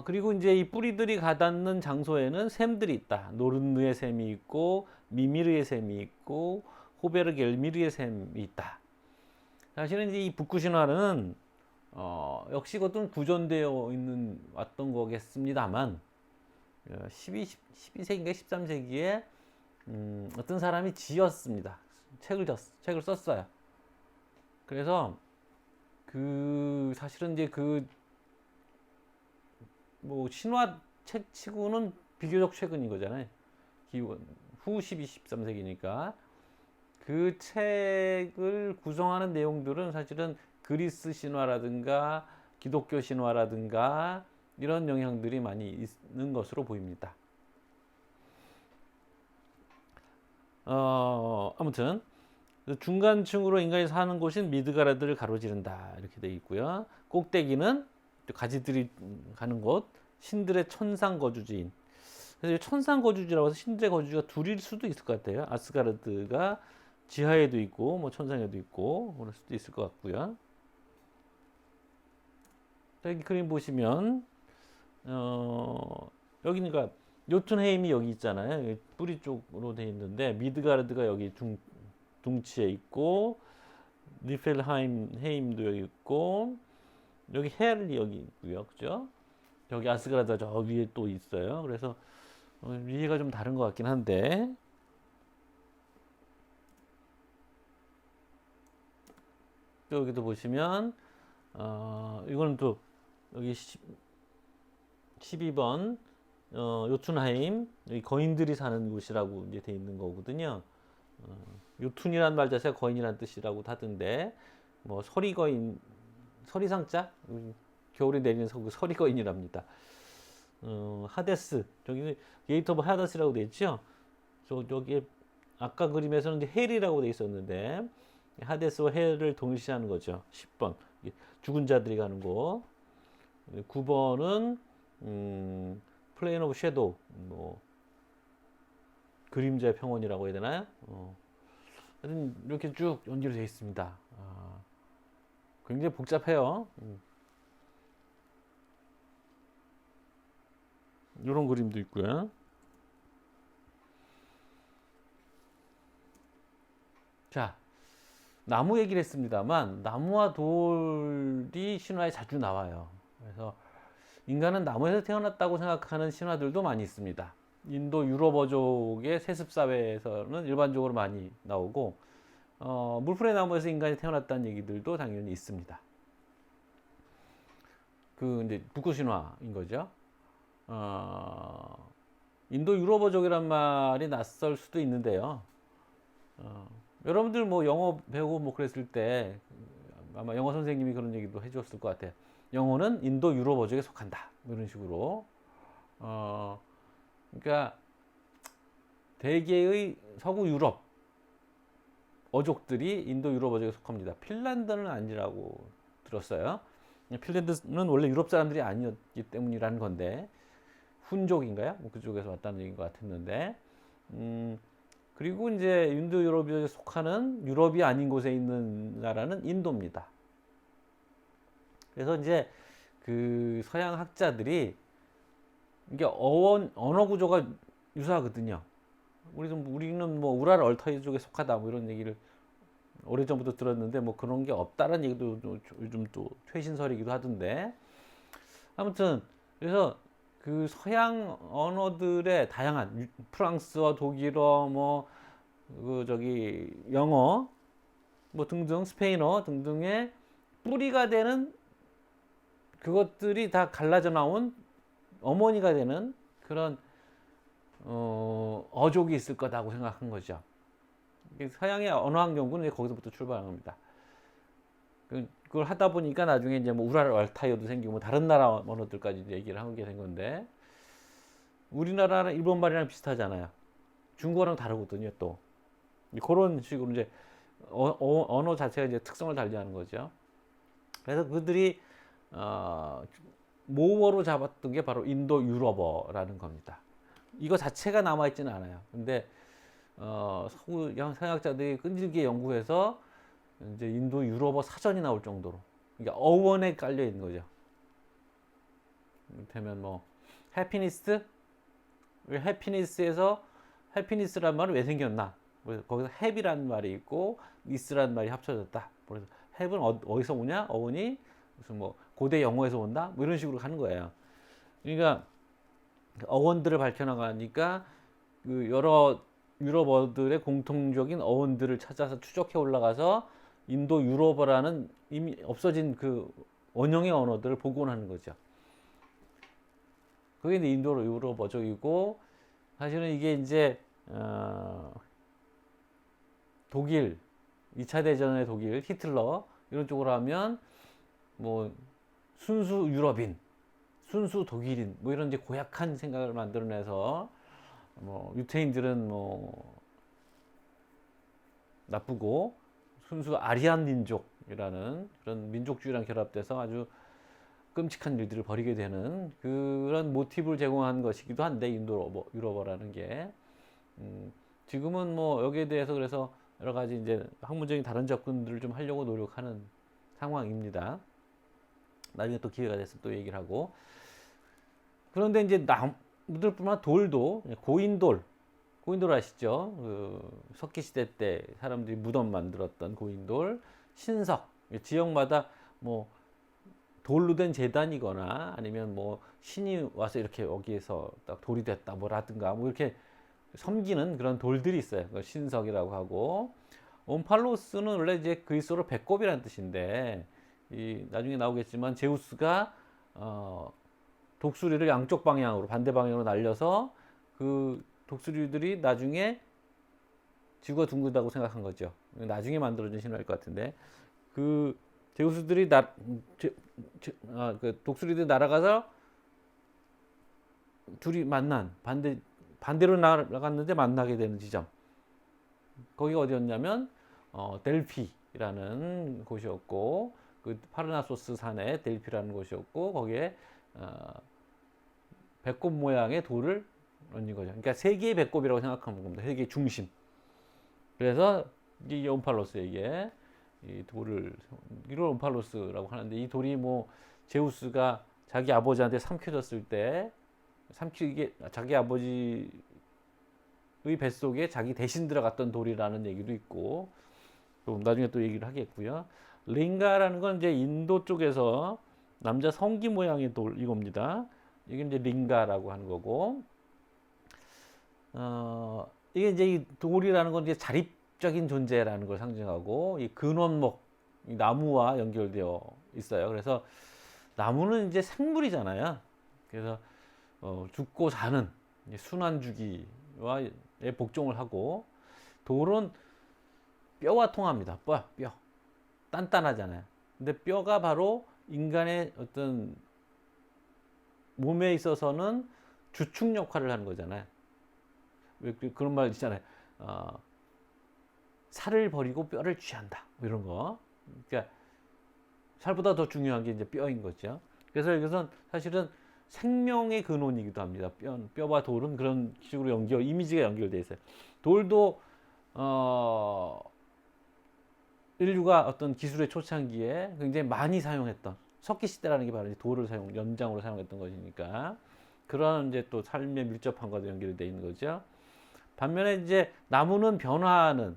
A: 그리고 이제 이 뿌리들이 가닿는 장소에는 샘들이 있다. 노른느의 샘이 있고 미미르의 샘이 있고 호베르겔미르의 샘이 있다. 사실은 이제 이 북구신화는 역시 그것도 구전되어 있는 왔던 거겠습니다만 12세기인가 13세기에 어떤 사람이 지었습니다. 책을 썼어요. 그래서 그 사실은 이제 그 뭐 신화 책 치고는 비교적 최근인 거잖아요. 후 12, 13세기니까 그 책을 구성하는 내용들은 사실은 그리스 신화라든가 기독교 신화라든가 이런 영향들이 많이 있는 것으로 보입니다. 아무튼 중간층으로 인간이 사는 곳인 미드가르드를 가로지른다 이렇게 되어 있고요. 꼭대기는 가지들이 가는 곳, 신들의 천상 거주지인. 그래서 천상 거주지라고 해서 신들의 거주지가 둘일 수도 있을 것 같아요. 아스가르드가 지하에도 있고, 뭐 천상에도 있고, 그럴 수도 있을 것 같고요. 여기 그림 보시면, 여기니까 요툰헤임이 여기 있잖아요. 뿌리 쪽으로 돼 있는데 미드가르드가 여기 둥치에 있고, 니펠하임도 여기 있고. 여기 헬이 여기 있고요, 그죠? 여기 아스가르드가 저 위에 또 있어요. 그래서 위에가 좀 다른 것 같긴 한데 또 여기도 보시면 이거는 또 여기 12번 요툰하임 여기 거인들이 사는 곳이라고 이제 돼 있는 거거든요. 요툰이란 말 자체가 거인이란 뜻이라고 하던데 뭐 서리거인 서리상자 겨울에 내리는 서리거인이랍니다. 하데스 저기 게이트 오브 하데스라고 돼 있죠. 저기 아까 그림에서는 헬이라고 돼 있었는데 하데스와 헬을 동일시하는 거죠. 10번 죽은 자들이 가는 곳. 9번은 플레인 오브 섀도우 뭐 그림자의 평원이라고 해야 되나요? 이렇게 쭉 연결이 되어 있습니다. 굉장히 복잡해요. 이런 그림도 있고요. 자, 나무 얘기를 했습니다만 나무와 돌이 신화에 자주 나와요. 그래서 인간은 나무에서 태어났다고 생각하는 신화들도 많이 있습니다. 인도 유럽어족의 세습사회에서는 일반적으로 많이 나오고 물풀의 나무에서 인간이 태어났다는 얘기들도 당연히 있습니다. 그 이제 북구신화인 거죠. 인도 유럽어족이란 말이 낯설 수도 있는데요. 여러분들 뭐 영어 배우고 뭐 그랬을 때 아마 영어 선생님이 그런 얘기도 해줬을 것 같아요. 영어는 인도 유럽어족에 속한다. 뭐 이런 식으로. 그러니까 대개의 서구 유럽 어족들이 인도 유럽 어족에 속합니다. 핀란드는 아니라고 들었어요. 핀란드는 원래 유럽 사람들이 아니었기 때문이라는 건데 훈족인가요? 뭐 그쪽에서 왔다는 얘기인 것 같았는데 그리고 이제 인도 유럽에 속하는 유럽이 아닌 곳에 있는 나라는 인도입니다. 그래서 이제 그 서양 학자들이 이게 언어 구조가 유사하거든요. 우리는 뭐 우랄 얼타이 쪽에 속하다 뭐 이런 얘기를 오래전부터 들었는데 뭐 그런 게 없다는 얘기도 요즘 또 최신설이기도 하던데 아무튼 그래서 그 서양 언어들의 다양한 프랑스어, 독일어, 뭐 그 저기 영어, 뭐 등등 스페인어 등등의 뿌리가 되는 그것들이 다 갈라져 나온 어머니가 되는 그런 어족이 있을 거다고 생각한 거죠. 서양의 언어학 연구는 이제 거기서부터 출발한 겁니다. 그걸 하다 보니까 나중에 이제 뭐 우랄 알타이어도 생기고 뭐 다른 나라 언어들까지 얘기를 하게 된 건데, 우리나라는 일본말이랑 비슷하잖아요. 중국어랑 다르거든요. 또 그런 식으로 이제 언어 자체가 이제 특성을 달리하는 거죠. 그래서 그들이 모어로 잡았던 게 바로 인도 유럽어라는 겁니다. 이거 자체가 남아있지는 않아요. 근데 서구 서양학자들이 끈질기게 연구해서 이제 인도 유럽어 사전이 나올 정도로, 그러니까 어원에 깔려 있는 거죠. 이를테면 뭐 해피니스, 해피니스에서 해피니스란 말은 왜 생겼나? 그래서 거기서 해비라는 말이 있고 니스라는 말이 합쳐졌다. 그래서 해는 어디서 오냐? 어원이 무슨 뭐 고대 영어에서 온다? 뭐 이런 식으로 가는 거예요. 그러니까 어원들을 밝혀나가니까 그 여러 유럽어들의 공통적인 어원들을 찾아서 추적해 올라가서 인도 유럽어라는 이미 없어진 그 원형의 언어들을 복원하는 거죠. 그게 이제 인도 유럽어족이고, 사실은 이게 이제 독일 2차 대전의 독일 히틀러 이런 쪽으로 하면 뭐 순수 유럽인, 순수 독일인 뭐 이런 이제 고약한 생각을 만들어내서 뭐 유태인들은 뭐 나쁘고 순수 아리안 민족이라는 그런 민족주의랑 결합돼서 아주 끔찍한 일들을 벌이게 되는 그런 모티브를 제공한 것이기도 한데, 인도 유럽어라는 게 지금은 뭐 여기에 대해서 그래서 여러 가지 이제 학문적인 다른 접근들을 좀 하려고 노력하는 상황입니다. 나중에 또 기회가 됐으면 또 얘기를 하고. 그런데 이제 나무들뿐만 돌도 고인돌 아시죠? 그 석기 시대 때 사람들이 무덤 만들었던 고인돌, 신석, 지역마다 뭐 돌로 된 제단이거나 아니면 뭐 신이 와서 이렇게 여기에서 딱 돌이 됐다 뭐라든가 뭐 이렇게 섬기는 그런 돌들이 있어요. 그걸 신석이라고 하고, 온팔로스는 원래 이제 그리스어로 배꼽이라는 뜻인데, 이 나중에 나오겠지만 제우스가 독수리를 양쪽 방향으로 반대 방향으로 날려서 그 독수리들이 나중에 지구가 둥글다고 생각한 거죠. 나중에 만들어진 신화일 것 같은데, 그 제우스들이 그 독수리들이 날아가서 둘이 만난 반대로 날아갔는데 만나게 되는 지점, 거기가 어디였냐면 델피라는 곳이었고, 그 파르나소스 산에 델피라는 곳이었고, 거기에 배꼽 모양의 돌을 얹은 거죠. 그러니까 세계의 배꼽이라고 생각하는 겁니다. 세계의 중심. 그래서 이게 온팔로스에게 이 돌을, 이걸 온팔로스라고 하는데, 이 돌이 뭐 제우스가 자기 아버지한테 삼켜졌을 때 삼키게 자기 아버지의 뱃속에 자기 대신 들어갔던 돌이라는 얘기도 있고, 또 나중에 또 얘기를 하겠고요. 링가라는 건 이제 인도 쪽에서 남자 성기 모양의 돌, 이겁니다. 이게 이제 링가라고 하는 거고, 이게 이제 이 돌이라는 건 이제 자립적인 존재라는 걸 상징하고, 이 근원목, 이 나무와 연결되어 있어요. 그래서 나무는 이제 생물이잖아요. 그래서 죽고 사는 순환주기와 복종을 하고, 돌은 뼈와 통합니다. 뼈. 단단하잖아요. 근데 뼈가 바로 인간의 어떤 몸에 있어서는 주축 역할을 하는 거잖아요. 왜 그런 말 있잖아요. 살을 버리고 뼈를 취한다. 뭐 이런 거. 그러니까 살보다 더 중요한 게 이제 뼈인 거죠. 그래서 이것은 사실은 생명의 근원이기도 합니다. 뼈와 돌은 그런 식으로 이미지가 연결되어 있어요. 돌도 인류가 어떤 기술의 초창기에 굉장히 많이 사용했던, 석기 시대라는 게 바로 돌을 연장으로 사용했던 것이니까 그런 이제 또 삶에 밀접한 것도 연결되어 있는 거죠. 반면에 이제 나무는 변화하는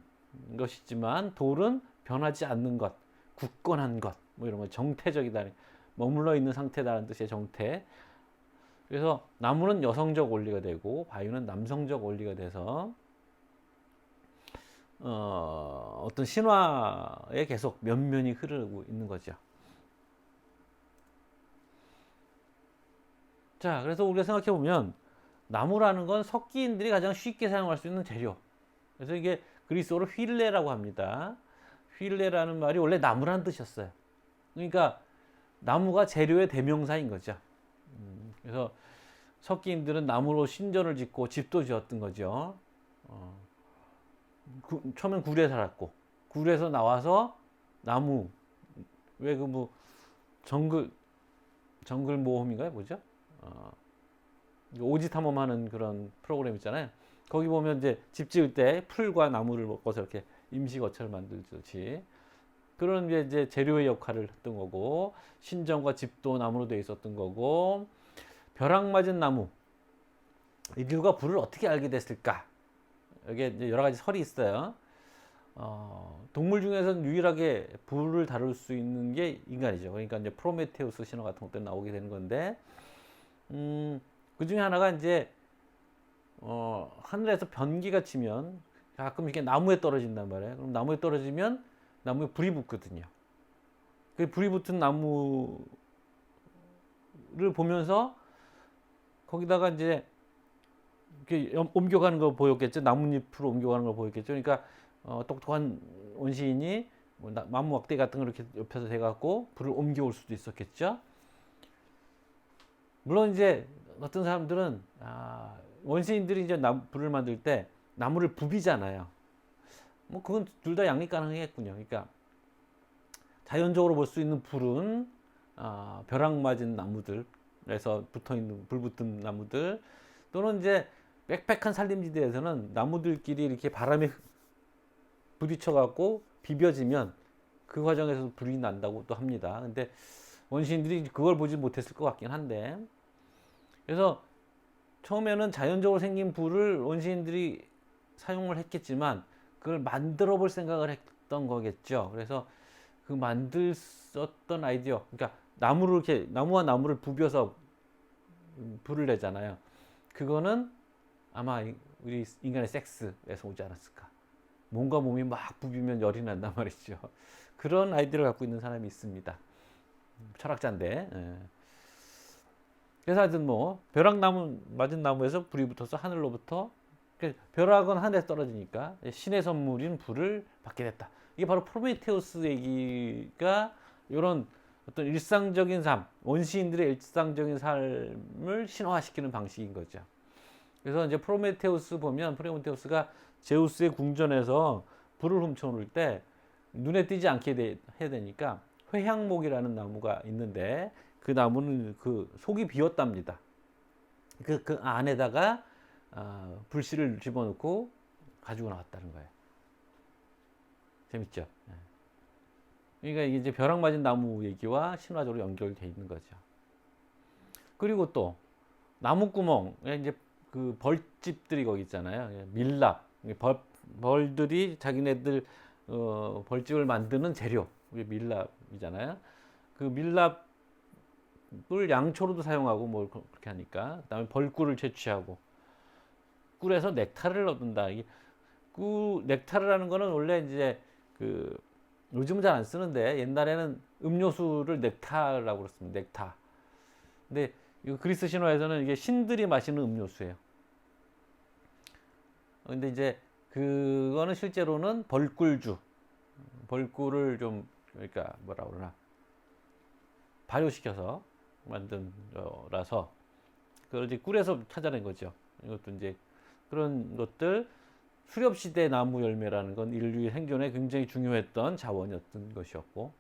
A: 것이지만 돌은 변하지 않는 것, 굳건한 것, 뭐 이런 거, 정태적이다, 머물러 있는 상태라는 뜻의 정태. 그래서 나무는 여성적 원리가 되고 바위는 남성적 원리가 돼서 어떤 신화에 계속 면면이 흐르고 있는 거죠. 자, 그래서 우리가 생각해 보면 나무라는 건 석기인들이 가장 쉽게 사용할 수 있는 재료. 그래서 이게 그리스어로 휠레라고 합니다. 휠레라는 말이 원래 나무라는 뜻이었어요. 그러니까 나무가 재료의 대명사인 거죠. 그래서 석기인들은 나무로 신전을 짓고 집도 지었던 거죠. 처음엔 굴에 살았고 굴에서 나와서 나무, 왜 그 뭐 정글 모험인가요? 뭐죠? 오지 탐험하는 그런 프로그램 있잖아요. 거기 보면 이제 집 지을 때 풀과 나무를 먹어서 이렇게 임시거처를 만들듯이 그런 게 이제 재료의 역할을 했던 거고, 신전과 집도 나무로 되어 있었던 거고, 벼락 맞은 나무, 인류가 불을 어떻게 알게 됐을까? 여기에 이제 여러 가지 설이 있어요. 동물 중에서는 유일하게 불을 다룰 수 있는 게 인간이죠. 그러니까 이제 프로메테우스 신화 같은 것들 나오게 되는 건데, 그 중에 하나가 이제 하늘에서 변기가 치면 가끔 이렇게 나무에 떨어진단 말이에요. 그럼 나무에 떨어지면 나무에 불이 붙거든요. 그 불이 붙은 나무를 보면서 거기다가 이제 이렇게 옮겨가는 거 보였겠죠. 나뭇잎으로 옮겨가는 걸 보였겠죠. 그러니까 똑똑한 원시인이 뭐 나무 막대 같은 거 이렇게 옆에서 대갖고 불을 옮겨올 수도 있었겠죠. 물론 이제 어떤 사람들은 원시인들이 이제 불을 만들 때 나무를 부비잖아요. 뭐 그건 둘 다 양립 가능했군요. 그러니까 자연적으로 볼 수 있는 불은 벼락 맞은 나무들에서 붙어 있는 불 붙은 나무들, 또는 이제 빽빽한 산림지대에서는 나무들끼리 이렇게 바람에 부딪혀 갖고 비벼지면 그 과정에서 불이 난다고 또 합니다. 근데 원시인들이 그걸 보지 못했을 것 같긴 한데, 그래서 처음에는 자연적으로 생긴 불을 원시인들이 사용을 했겠지만 그걸 만들어 볼 생각을 했던 거겠죠. 그래서 그 만들었던 아이디어, 그러니까 나무를 이렇게 나무와 나무를 부벼서 불을 내잖아요. 그거는 아마 우리 인간의 섹스에서 오지 않았을까. 몸과 몸이 막 부비면 열이 난단 말이죠. 그런 아이디어를 갖고 있는 사람이 있습니다. 철학자인데. 예. 그래서 하여튼 뭐 벼락나무 맞은 나무에서 불이 붙어서 하늘로부터, 벼락은 하늘에 떨어지니까 신의 선물인 불을 받게 됐다. 이게 바로 프로메테우스 얘기가 이런 어떤 일상적인 삶, 원시인들의 일상적인 삶을 신화시키는 방식인 거죠. 그래서 이제 프로메테우스 보면, 프로메테우스가 제우스의 궁전에서 불을 훔쳐올 때 눈에 띄지 않게 해야 되니까 회향목이라는 나무가 있는데, 그 나무는 그 속이 비었답니다. 그 안에다가 불씨를 집어넣고 가지고 나왔다는 거예요. 재밌죠? 그러니까 이게 이제 벼락 맞은 나무 얘기와 신화적으로 연결되어 있는 거죠. 그리고 또 나무구멍, 이제 그 벌집들이 거기 있잖아요. 밀랍, 벌들이 자기네들 벌집을 만드는 재료, 그게 밀랍이잖아요. 그 밀랍을 양초로도 사용하고 뭐 그렇게 하니까, 그다음에 벌꿀을 채취하고 꿀에서 넥타를 얻는다. 이게 넥타르라는 거는 원래 이제 그 요즘은 잘 안 쓰는데 옛날에는 음료수를 넥타라고 그랬습니다. 넥타. 근데 이 그리스 신화에서는 이게 신들이 마시는 음료수예요. 근데 이제 그거는 실제로는 벌꿀주, 벌꿀을 좀, 그러니까 뭐라 그러나 발효시켜서 만든 거라서 그걸 이제 꿀에서 찾아낸 거죠. 이것도 이제 그런 것들, 수렵시대 나무 열매라는 건 인류의 생존에 굉장히 중요했던 자원이었던 것이었고,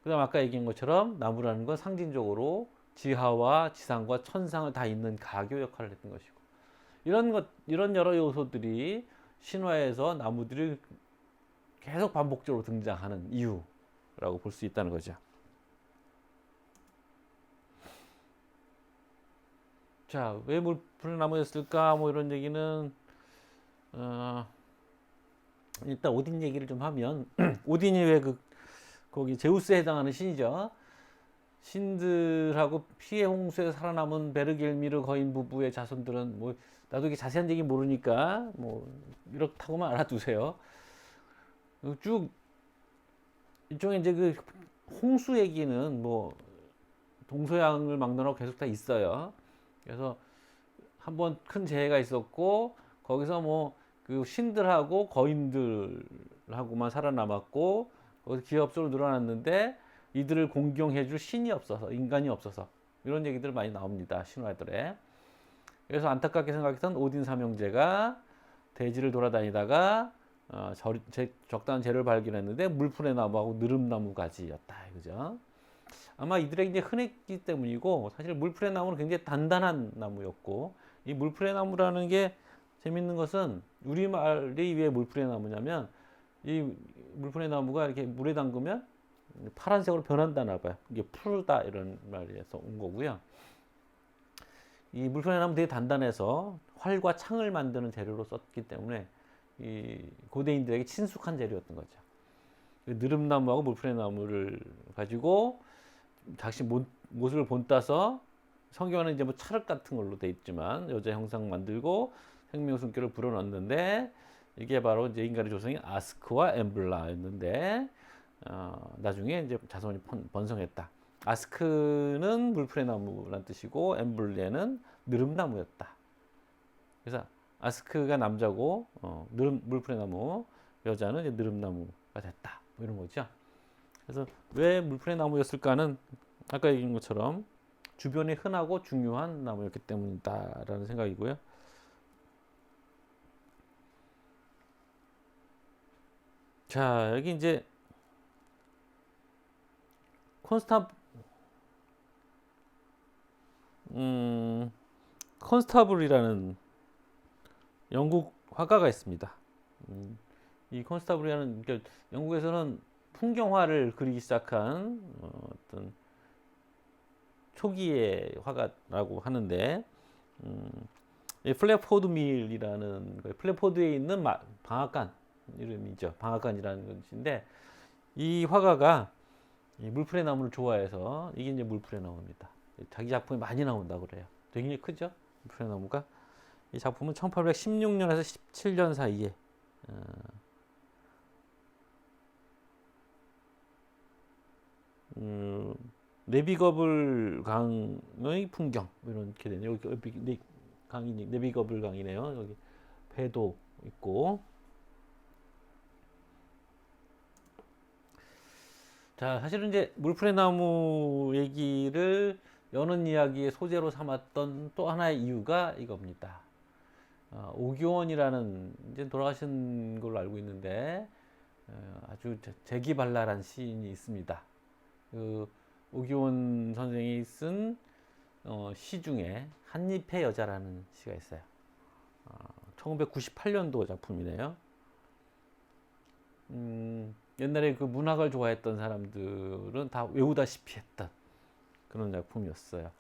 A: 그 다음 아까 얘기한 것처럼 나무라는 건 상징적으로 지하와 지상과 천상을 다 잇는 가교 역할을 했던 것이고, 이런 여러 요소들이 신화에서 나무들이 계속 반복적으로 등장하는 이유라고 볼 수 있다는 거죠. 자, 왜 불나무였을까? 뭐 이런 얘기는 일단 오딘 얘기를 좀 하면 오딘이 왜 거기 제우스에 해당하는 신이죠. 신들하고 피해 홍수에 살아남은 베르겔미르 거인 부부의 자손들은 뭐 나도 이게 자세한 얘기 모르니까 뭐 이렇다고만 알아두세요. 쭉 이쪽에 이제 그 홍수 얘기는 뭐 동서양을 막론하고 계속 다 있어요. 그래서 한번 큰 재해가 있었고 거기서 뭐 그 신들하고 거인들하고만 살아남았고 거기서 기업수로 늘어났는데 이들을 공경해줄 신이 없어서 인간이 없어서 이런 얘기들 많이 나옵니다. 신화들에. 그래서 안타깝게 생각했던 오딘 삼형제가 대지를 돌아다니다가 적당한 재를 발견했는데 물풀의 나무하고 느릅나무 가지였다. 그죠? 아마 이들에게 이제 흔했기 때문이고 사실 물풀의 나무는 굉장히 단단한 나무였고 이 물풀의 나무라는 게 재밌는 것은 우리말이 왜 물풀의 나무냐면 이 물풀의 나무가 이렇게 물에 담그면 파란색으로 변한다나 봐요. 이게 푸르다 이런 말에서 온 거고요. 이 물풀의 나무 되게 단단해서 활과 창을 만드는 재료로 썼기 때문에 이 고대인들에게 친숙한 재료였던 거죠. 느릅나무하고 물풀의 나무를 가지고 자신 못을 본따서 성경에는 이제 뭐 찰흙 같은 걸로 돼 있지만 여자 형상 만들고 생명숨결을 불어넣었는데 이게 바로 이제 인간의 조상인 아스크와 엠블라였는데 나중에 이제 자손이 번성했다. 아스크는 물풀의 나무란 뜻이고 엠블레는 느릅나무였다. 그래서 아스크가 남자고 물풀의 나무 여자는 이제 느릅나무가 됐다. 뭐 이런 거죠. 그래서 왜 물풀의 나무였을까는 아까 얘기한 것처럼 주변에 흔하고 중요한 나무였기 때문이다라는 생각이고요. 자, 여기 이제 컨스타블이라는 영국 화가가 있습니다. 이 컨스타블이라는 그러니까 영국에서는 풍경화를 그리기 시작한 어떤 초기의 화가라고 하는데 플랫포드 밀이라는 플랫포드에 있는 방앗간 이름이죠. 방앗간이라는 것인데 이 화가가 이 물풀의 나무를 좋아해서 이게 이제 물풀의 나무입니다. 자기 작품이 많이 나온다고 그래요. 되게 크죠? 물풀의 나무가. 이 작품은 1816년에서 17년 사이에 네비거블 강의 풍경 이렇게 되네요. 여기 강이 네비거블 강이네요. 여기 배도 있고. 자, 사실은 이제 물풀의 나무 얘기를 여는 이야기의 소재로 삼았던 또 하나의 이유가 이겁니다. 오교원이라는 이제 돌아가신 걸로 알고 있는데 아주 재기발랄한 시인이 있습니다. 그 오교원 선생이 쓴 시 중에 한잎의 여자라는 시가 있어요. 1998년도 작품이네요. 옛날에 그 문학을 좋아했던 사람들은 다 외우다시피 했던 그런 작품이었어요.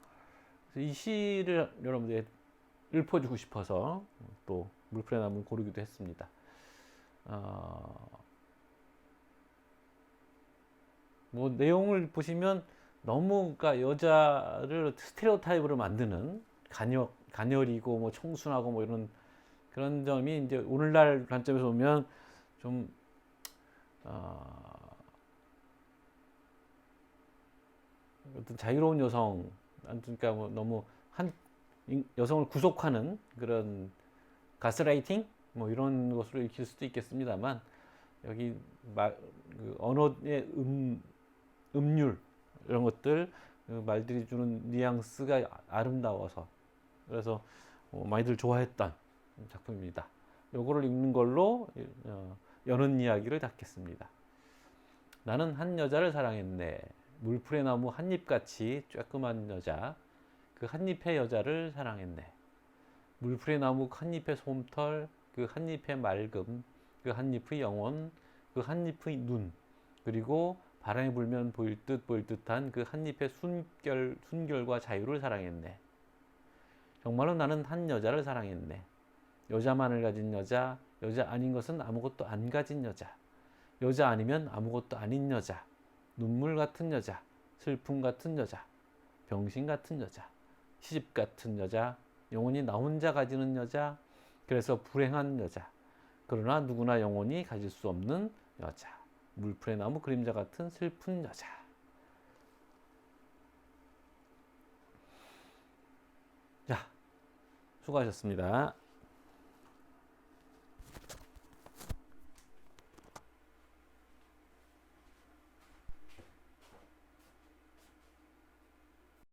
A: 그래서 이 시를 여러분들 읊어주고 싶어서 또 물풀의 나무를 고르기도 했습니다. 뭐 내용을 보시면 너무 그러니까 여자를 스테레오타입으로 만드는 가녀리고 뭐 청순하고 뭐 이런 그런 점이 이제 오늘날 관점에서 보면 좀 어떤 자유로운 여성, 그러니까 뭐 너무 여성을 구속하는 그런 가스라이팅 뭐 이런 것으로 읽힐 수도 있겠습니다만 여기 그 언어의 음률 이런 것들 그 말들이 주는 뉘앙스가 아름다워서 그래서 많이들 좋아했던 작품입니다. 요거를 읽는 걸로 여는 이야기를 닫겠습니다. 나는 한 여자를 사랑했네. 물풀의 나무 한잎같이 쬐끄만 여자, 그 한잎의 여자를 사랑했네. 물풀의 나무 한잎의 솜털, 그 한잎의 맑음, 그 한잎의 영혼, 그 한잎의 눈, 그리고 바람이 불면 보일 듯한 그 한잎의 순결과 자유를 사랑했네. 정말로 나는 한 여자를 사랑했네. 여자만을 가진 여자, 여자 아닌 것은 아무것도 안 가진 여자, 여자 아니면 아무것도 아닌 여자, 눈물 같은 여자, 슬픔 같은 여자, 병신 같은 여자, 시집 같은 여자, 영원히 나 혼자 가지는 여자, 그래서 불행한 여자, 그러나 누구나 영원히 가질 수 없는 여자, 물풀의 나무 그림자 같은 슬픈 여자. 자, 수고하셨습니다.